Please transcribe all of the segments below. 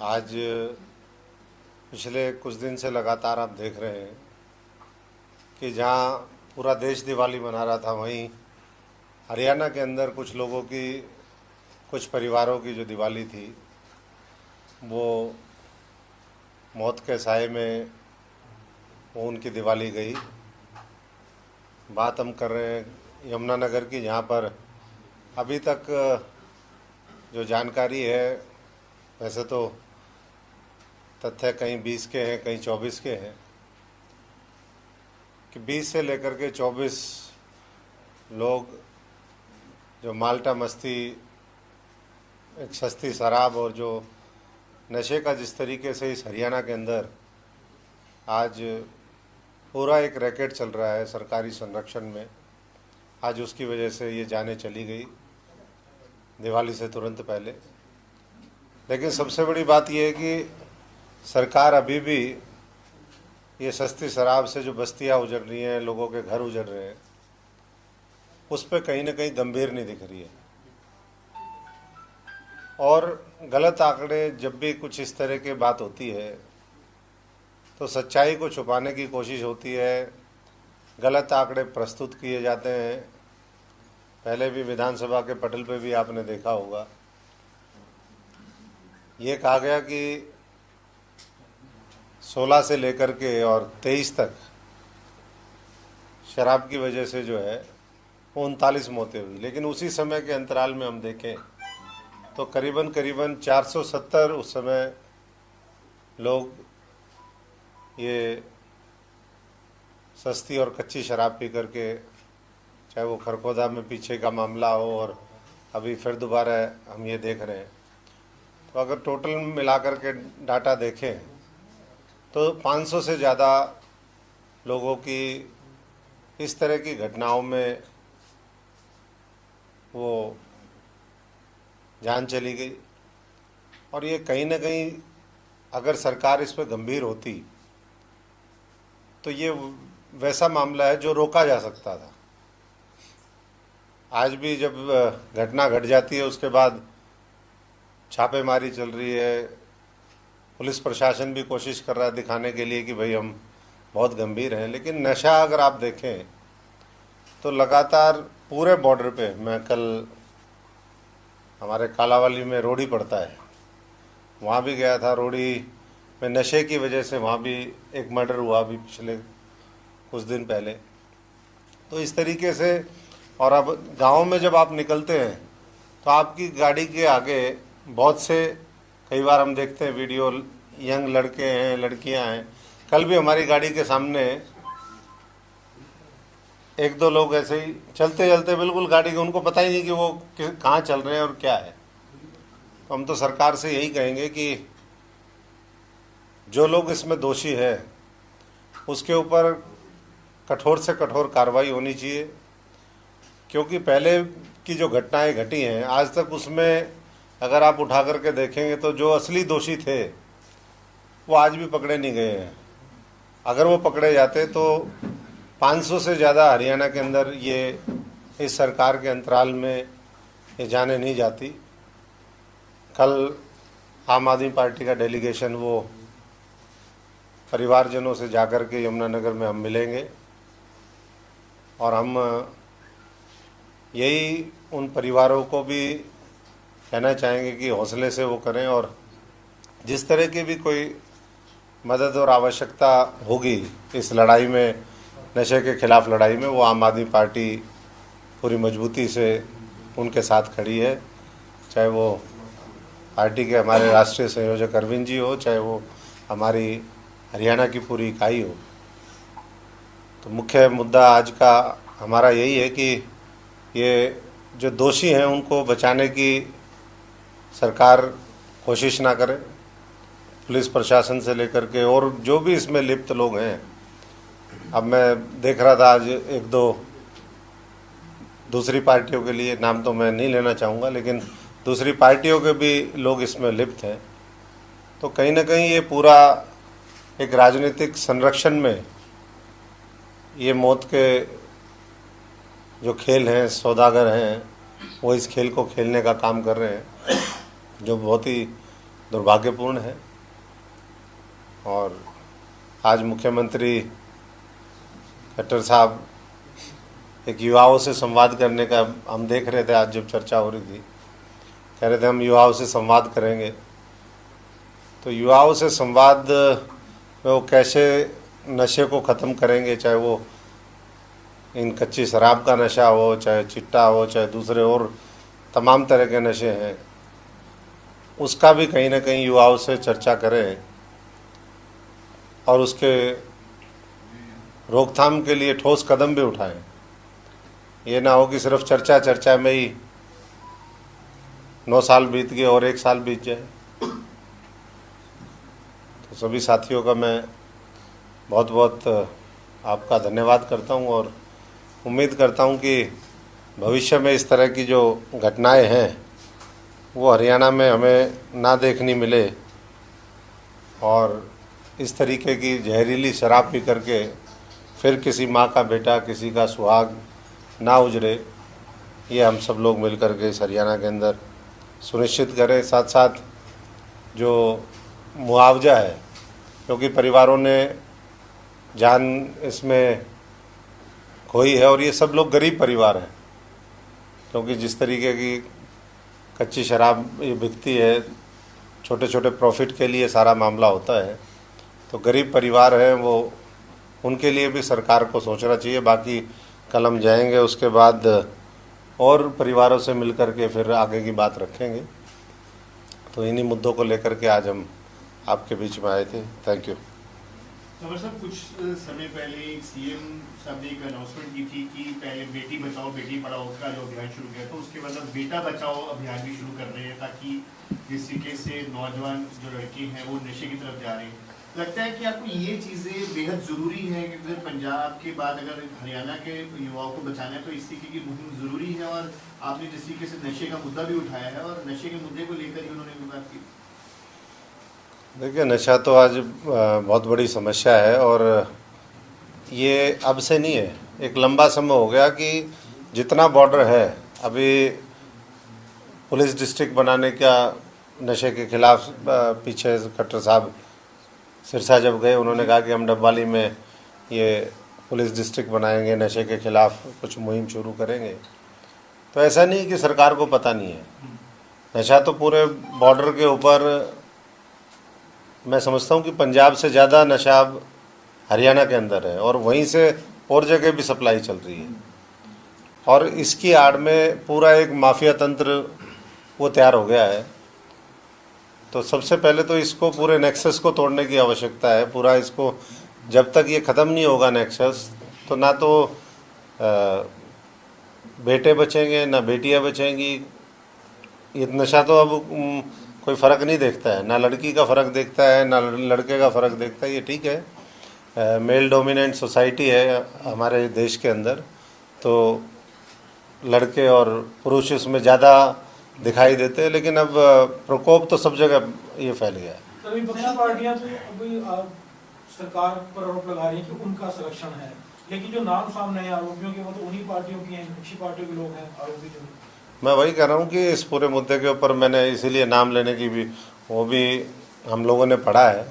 आज पिछले कुछ दिन से लगातार आप देख रहे हैं कि जहां पूरा देश दिवाली मना रहा था, वहीं हरियाणा के अंदर कुछ लोगों की, कुछ परिवारों की जो दिवाली थी वो मौत के साए में वो उनकी दिवाली गई। बात हम कर रहे हैं यमुनानगर की, जहां पर अभी तक जो जानकारी है, वैसे तो तथ्य कहीं 20 के हैं, कहीं 24 के हैं, कि 20 से लेकर के 24 लोग जो माल्टा मस्ती, एक सस्ती शराब और जो नशे का जिस तरीके से इस हरियाणा के अंदर आज पूरा एक रैकेट चल रहा है सरकारी संरक्षण में, आज उसकी वजह से ये जानें चली गई दिवाली से तुरंत पहले। लेकिन सबसे बड़ी बात यह है कि सरकार अभी भी ये सस्ती शराब से जो बस्तियां उजड़ रही हैं, लोगों के घर उजड़ रहे हैं, उस पर कहीं ना कहीं गंभीर नहीं दिख रही है। और गलत आंकड़े, जब भी कुछ इस तरह की बात होती है तो सच्चाई को छुपाने की कोशिश होती है, गलत आंकड़े प्रस्तुत किए जाते हैं। पहले भी विधानसभा के पटल पे भी आपने देखा होगा, ये कहा गया कि 16 से लेकर के और 23 तक शराब की वजह से जो है वो 39 मौतें हुई। लेकिन उसी समय के अंतराल में हम देखें तो करीबन 470 उस समय लोग ये सस्ती और कच्ची शराब पी करके, चाहे वो खरखोदा में पीछे का मामला हो और अभी फिर दोबारा हम ये देख रहे हैं, तो अगर टोटल मिलाकर के डाटा देखें तो 500 से ज़्यादा लोगों की इस तरह की घटनाओं में वो जान चली गई। और ये कहीं ना कहीं अगर सरकार इस पर गंभीर होती तो ये वैसा मामला है जो रोका जा सकता था। आज भी जब घटना घट जाती है उसके बाद छापेमारी चल रही है, पुलिस प्रशासन भी कोशिश कर रहा है दिखाने के लिए कि भाई हम बहुत गंभीर हैं। लेकिन नशा अगर आप देखें तो लगातार पूरे बॉर्डर पे, मैं कल हमारे कालावाली में रोडी पड़ता है, वहाँ भी गया था। रोडी में नशे की वजह से वहाँ भी एक मर्डर हुआ अभी पिछले कुछ दिन पहले। तो इस तरीके से, और अब गाँव में जब आप निकलते हैं तो आपकी गाड़ी के आगे बहुत से, कई बार हम देखते हैं वीडियो, यंग लड़के हैं, लड़कियां हैं। कल भी हमारी गाड़ी के सामने एक दो लोग ऐसे ही चलते चलते बिल्कुल गाड़ी के, उनको पता ही नहीं कि वो कहाँ चल रहे हैं और क्या है। तो हम तो सरकार से यही कहेंगे कि जो लोग इसमें दोषी है उसके ऊपर कठोर से कठोर कार्रवाई होनी चाहिए, क्योंकि पहले की जो घटनाएं घटी हैं आज तक, उसमें अगर आप उठा करके देखेंगे तो जो असली दोषी थे वो आज भी पकड़े नहीं गए हैं। अगर वो पकड़े जाते तो 500 से ज़्यादा हरियाणा के अंदर ये इस सरकार के अंतराल में ये जाने नहीं जाती। कल आम आदमी पार्टी का डेलीगेशन वो परिवारजनों से जाकर के यमुनानगर में हम मिलेंगे और हम यही उन परिवारों को भी कहना चाहेंगे कि हौसले से वो करें, और जिस तरह की भी कोई मदद और आवश्यकता होगी इस लड़ाई में, नशे के खिलाफ लड़ाई में, वो आम आदमी पार्टी पूरी मजबूती से उनके साथ खड़ी है। चाहे वो पार्टी के हमारे राष्ट्रीय संयोजक अरविंद जी हो, चाहे वो हमारी हरियाणा की पूरी इकाई हो। तो मुख्य मुद्दा आज का हमारा यही है कि ये जो दोषी हैं उनको बचाने की सरकार कोशिश ना करे, पुलिस प्रशासन से लेकर के और जो भी इसमें लिप्त लोग हैं। अब मैं देख रहा था आज एक दो दूसरी पार्टियों के लिए, नाम तो मैं नहीं लेना चाहूँगा, लेकिन दूसरी पार्टियों के भी लोग इसमें लिप्त हैं। तो कहीं ना कहीं ये पूरा एक राजनीतिक संरक्षण में ये मौत के जो खेल हैं, सौदागर हैं, वो इस खेल को खेलने का काम कर रहे हैं, जो बहुत ही दुर्भाग्यपूर्ण है। और आज मुख्यमंत्री खट्टर साहब एक युवाओं से संवाद करने का हम देख रहे थे, आज जब चर्चा हो रही थी, कह रहे थे हम युवाओं से संवाद करेंगे। तो युवाओं से संवाद में वो कैसे नशे को ख़त्म करेंगे, चाहे वो इन कच्ची शराब का नशा हो, चाहे चिट्टा हो, चाहे दूसरे और तमाम तरह के नशे हैं, उसका भी कहीं ना कहीं युवाओं से चर्चा करें और उसके रोकथाम के लिए ठोस कदम भी उठाएं। ये ना हो कि सिर्फ चर्चा में ही 9 साल बीत गए और 1 साल बीत जाए। तो सभी साथियों का मैं बहुत बहुत आपका धन्यवाद करता हूं और उम्मीद करता हूं कि भविष्य में इस तरह की जो घटनाएं हैं वो हरियाणा में हमें ना देखनी मिले और इस तरीके की जहरीली शराब पी करके फिर किसी माँ का बेटा, किसी का सुहाग ना उजड़े, ये हम सब लोग मिलकर के इस हरियाणा के अंदर सुनिश्चित करें। साथ साथ जो मुआवजा है, क्योंकि परिवारों ने जान इसमें खोई है और ये सब लोग गरीब परिवार हैं, क्योंकि जिस तरीके की कच्ची शराब ये बिकती है, छोटे छोटे प्रॉफिट के लिए सारा मामला होता है। तो गरीब परिवार हैं वो, उनके लिए भी सरकार को सोचना चाहिए। बाकी कल हम जाएंगे, उसके बाद और परिवारों से मिलकर के फिर आगे की बात रखेंगे। तो इन्हीं मुद्दों को लेकर के आज हम आपके बीच में आए थे। Thank you. सर साहब, कुछ समय पहले सीएम साहब ने एक अनाउंसमेंट की थी कि पहले बेटी बचाओ बेटी पढ़ाओ का जो अभियान शुरू किया, तो उसके बाद अब बेटा बचाओ अभियान भी शुरू कर रहे हैं, ताकि जिस तरीके से नौजवान जो लड़के हैं वो नशे की तरफ जा रहे हैं। लगता है कि आपको ये चीज़ें बेहद ज़रूरी है कि अगर पंजाब के बाद अगर हरियाणा के युवाओं को बचाना है तो इस तरीके की मुहिम ज़रूरी है। और आपने जिस तरीके से नशे का मुद्दा भी उठाया है और नशे के मुद्दे को लेकर ही उन्होंने बात की। देखिए, नशा तो आज बहुत बड़ी समस्या है और ये अब से नहीं है, एक लंबा समय हो गया कि जितना बॉर्डर है, अभी पुलिस डिस्ट्रिक्ट बनाने का नशे के खिलाफ पीछे खट्टर साहब सिरसा जब गए, उन्होंने कहा कि हम डबवाली में ये पुलिस डिस्ट्रिक्ट बनाएंगे, नशे के खिलाफ कुछ मुहिम शुरू करेंगे। तो ऐसा नहीं कि सरकार को पता नहीं है, नशा तो पूरे बॉर्डर के ऊपर, मैं समझता हूँ कि पंजाब से ज़्यादा नशा अब हरियाणा के अंदर है और वहीं से और जगह भी सप्लाई चल रही है। और इसकी आड़ में पूरा एक माफिया तंत्र वो तैयार हो गया है। तो सबसे पहले तो इसको पूरे नेक्सस को तोड़ने की आवश्यकता है। पूरा इसको जब तक ये ख़त्म नहीं होगा नेक्सस, तो ना तो बेटे बचेंगे ना बेटियां बचेंगी। ये नशा तो अब कोई फ़र्क नहीं देखता है, ना लड़की का फ़र्क देखता है ना लड़के का फ़र्क देखता है। ये ठीक है, मेल डोमिनेंट सोसाइटी है हमारे देश के अंदर, तो लड़के और पुरुष इसमें ज़्यादा दिखाई देते हैं, लेकिन अब प्रकोप तो सब जगह ये फैल गया है। सभी विपक्षी पार्टियां तो अभी सरकार पर आरोप लगा रही हैं कि उनका संरक्षण है, लेकिन जो नाम सामने है आरोपियों के वो तो उन्हीं पार्टियों की हैं, विपक्षी पार्टियों के लोग हैं आरोपी। जो मैं वही कह रहा हूँ कि इस पूरे मुद्दे के ऊपर मैंने इसीलिए नाम लेने की भी, वो भी हम लोगों ने पढ़ा है।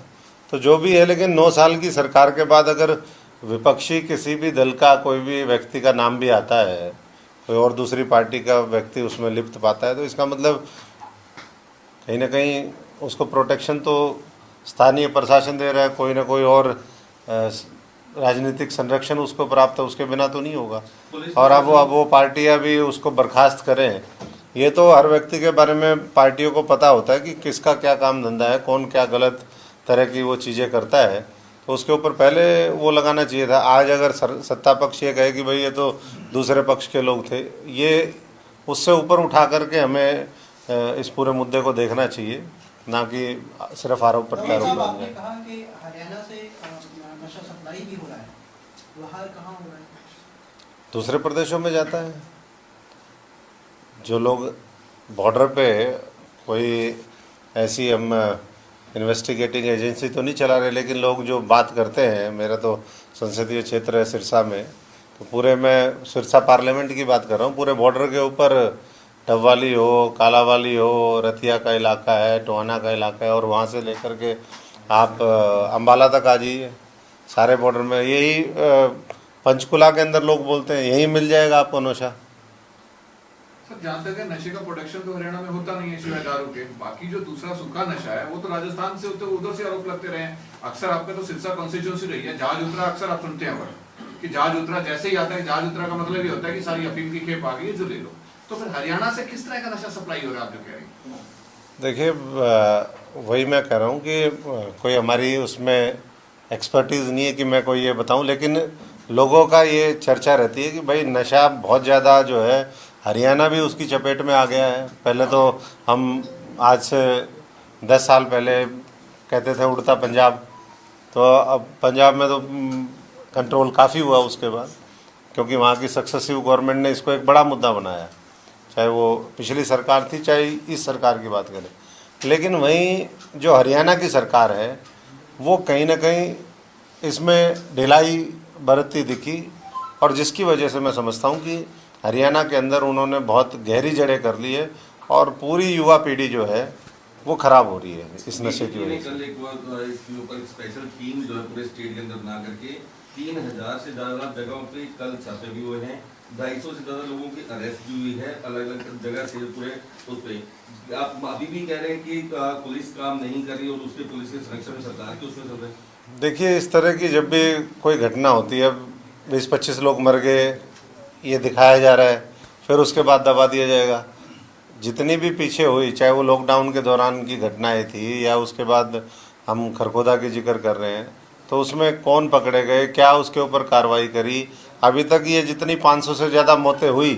तो जो भी है, लेकिन 9 साल की सरकार के बाद अगर विपक्षी किसी भी दल का कोई भी व्यक्ति का नाम भी आता है, कोई और दूसरी पार्टी का व्यक्ति उसमें लिप्त पाता है, तो इसका मतलब कहीं ना कहीं उसको प्रोटेक्शन तो स्थानीय प्रशासन दे रहा है, कोई ना कोई और राजनीतिक संरक्षण उसको प्राप्त है, उसके बिना तो नहीं होगा। और अब वो पार्टियां भी उसको बर्खास्त करें, ये तो हर व्यक्ति के बारे में पार्टियों को पता होता है कि किसका क्या काम धंधा है, कौन क्या गलत तरह की वो चीज़ें करता है। तो उसके ऊपर पहले वो लगाना चाहिए था। आज अगर सत्ता पक्ष ये कहे कि भाई ये तो दूसरे पक्ष के लोग थे, ये उससे ऊपर उठा करके हमें इस पूरे मुद्दे को देखना चाहिए, ना कि सिर्फ आरोप प्रत्यारोप बन आपने जाए। कहा कि हरियाणा से नशा सप्लाई भी हो रहा है, बाहर कहाँ हो रहा है? दूसरे प्रदेशों में जाता है। जो लोग बॉर्डर पे, कोई ऐसी हम इन्वेस्टिगेटिंग एजेंसी तो नहीं चला रहे, लेकिन लोग जो बात करते हैं, मेरा तो संसदीय क्षेत्र है सिरसा में, तो पूरे मैं सिरसा पार्लियामेंट की बात कर रहा हूँ, पूरे बॉर्डर के ऊपर डबवाली हो, कालावाली हो, रतिया का इलाका है, टोहाना का इलाका है, और वहाँ से लेकर के आप अम्बाला तक आ जाइए, सारे बॉर्डर में यही पंचकुला के अंदर लोग बोलते हैं यही मिल जाएगा आपको नशा। सर जहाँ तक है नशे का प्रोडक्शन तो हरियाणा में होता नहीं है सिवाय दारू के, बाकी जो दूसरा सूखा नशा है वो तो राजस्थान से उधर से आरोप लगते रहे हैं। अक्सर आपका तो सिरसा कॉन्स्टिट्यूंसी रही है, जहाज उतरा अक्सर आप सुनते हैं कि जहाज उतरा, जैसे ही आता है जहाज उतरा का मतलब ये होता है कि सारी अफीम की खेप आ गई जो ले लो। तो फिर हरियाणा से किस तरह का नशा सप्लाई हो रहा है आप जो कह रहे हैं? देखिए वही मैं कह रहा हूँ कि कोई हमारी उसमें एक्सपर्टीज़ नहीं है कि मैं कोई ये बताऊँ, लेकिन लोगों का ये चर्चा रहती है कि भाई नशा बहुत ज़्यादा जो है हरियाणा भी उसकी चपेट में आ गया है। पहले तो हम आज से 10 साल पहले कहते थे उड़ता पंजाब, तो अब पंजाब में तो कंट्रोल काफ़ी हुआ उसके बाद, क्योंकि वहाँ की सक्सेसिव गवर्नमेंट ने इसको एक बड़ा मुद्दा बनाया, चाहे वो पिछली सरकार थी चाहे इस सरकार की बात करें। लेकिन वहीं जो हरियाणा की सरकार है वो कहीं ना कहीं इसमें ढिलाई बरतती दिखी, और जिसकी वजह से मैं समझता हूँ कि हरियाणा के अंदर उन्होंने बहुत गहरी जड़ें कर ली है और पूरी युवा पीढ़ी जो है वो खराब हो रही है इस नशे की वजह से। कल एक बार इसके ऊपर एक स्पेशल टीम जो है पूरे स्टेट के अंदर बना करके 3000 से ज़्यादा जगहों पे कल छापे भी हुए हैं, 250 से ज़्यादा लोगों की अरेस्ट भी हुई है अलग अलग जगह से पूरे उस पर। आप अभी भी कह रहे हैं कि पुलिस काम नहीं कर रही और उसके पुलिस के संरक्षण में सरकार के उसमें चल रहे हैं। देखिए इस तरह की जब भी कोई घटना होती है, 20-25 लोग मर गए ये दिखाया जा रहा है, फिर उसके बाद दबा दिया जाएगा। जितनी भी पीछे हुई, चाहे वो लॉकडाउन के दौरान की घटनाएं थी या उसके बाद हम खरखोदा की जिक्र कर रहे हैं, तो उसमें कौन पकड़े गए, क्या उसके ऊपर कार्रवाई करी, अभी तक ये जितनी 500 से ज़्यादा मौतें हुई,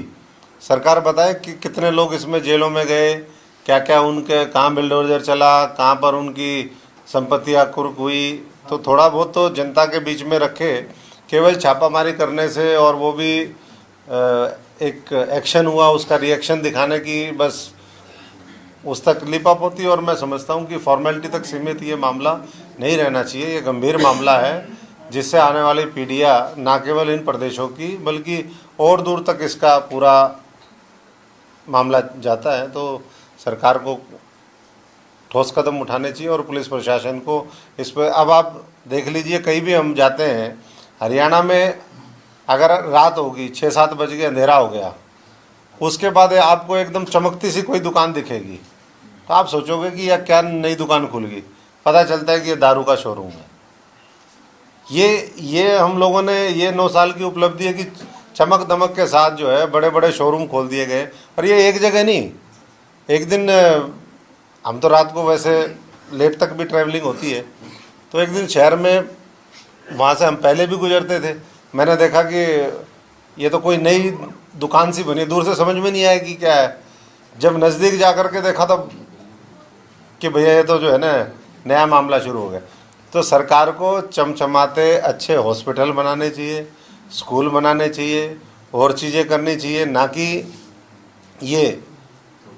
सरकार बताए कि कितने लोग इसमें जेलों में गए, क्या क्या उनके कहाँ बिल्डोजर चला, कहाँ पर उनकी संपत्तियाँ कुर्क हुई। तो थोड़ा बहुत तो जनता के बीच में रखे, केवल छापामारी करने से और वो भी एक एक्शन हुआ उसका रिएक्शन दिखाने की बस उस तक लिपा पोती, और मैं समझता हूँ कि फॉर्मेलिटी तक सीमित ये मामला नहीं रहना चाहिए। ये गंभीर मामला है जिससे आने वाली पीढ़ियाँ ना केवल इन प्रदेशों की बल्कि और दूर तक इसका पूरा मामला जाता है। तो सरकार को ठोस कदम उठाने चाहिए और पुलिस प्रशासन को इस पर। अब आप देख लीजिए कहीं भी हम जाते हैं हरियाणा में, अगर रात होगी 6-7 बज के अंधेरा हो गया, उसके बाद आपको एकदम चमकती सी कोई दुकान दिखेगी तो आप सोचोगे कि यह क्या नई दुकान खुल गई, पता चलता है कि ये दारू का शोरूम है। ये हम लोगों ने ये 9 साल की उपलब्धि है कि चमक दमक के साथ जो है बड़े बड़े शोरूम खोल दिए गए। और ये एक जगह नहीं, एक दिन हम तो रात को वैसे लेट तक भी ट्रैवलिंग होती है, तो एक दिन शहर में वहाँ से हम पहले भी गुजरते थे, मैंने देखा कि ये तो कोई नई दुकान सी बनी, दूर से समझ में नहीं आया कि क्या है। जब नज़दीक जा कर के देखा तो कि भैया ये तो जो है ना नया मामला शुरू हो गया। तो सरकार को चमचमाते अच्छे हॉस्पिटल बनाने चाहिए, स्कूल बनाने चाहिए, और चीज़ें करनी चाहिए, ना कि ये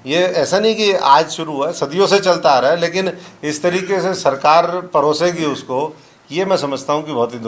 ऐसा नहीं कि आज शुरू हुआ, सदियों से चलता आ रहा है, लेकिन इस तरीके से सरकार परोसेगी उसको, ये मैं समझता हूँ कि बहुत ही